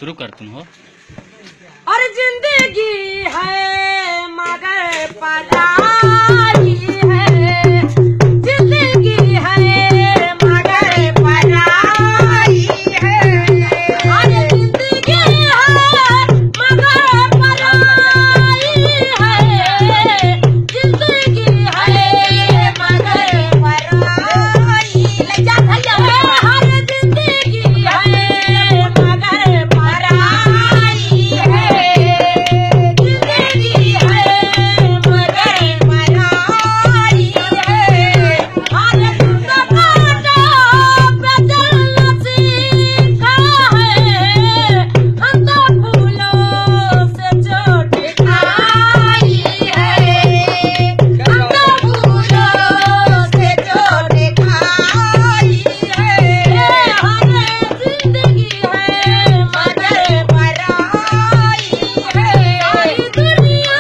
शुरू कर तुम हो। और जिंदगी है मगर पराई है, जिंदगी है मगर पराई है। और जिंदगी है मगर पराई है, जिंदगी है मगर पराई है। जा भैया हर जिंदगी है मगर पराई है, जिंदगी है मगर पराई है। हर सपाटा पे चलना सीखा है, हम तो फूलों से चोट खाई है, हम तो फूलों से चोट खाई है। हर जिंदगी है मगर पराई है। सारी दुनिया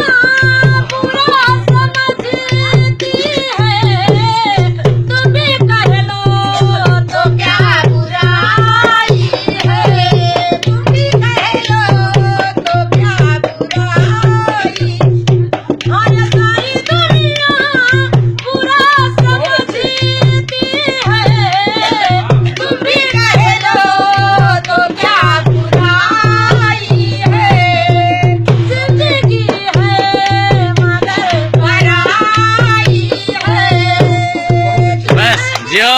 बुरा समझती है, तुम भी कह लो तो क्या बुराई है, तुम भी कह लो तो क्या बुराई। और सारी दुनिया बुरा समझती है, तुम भी कह लो तो क्या बुराई है। जिंदगी है मगर पराई है। बस जियो।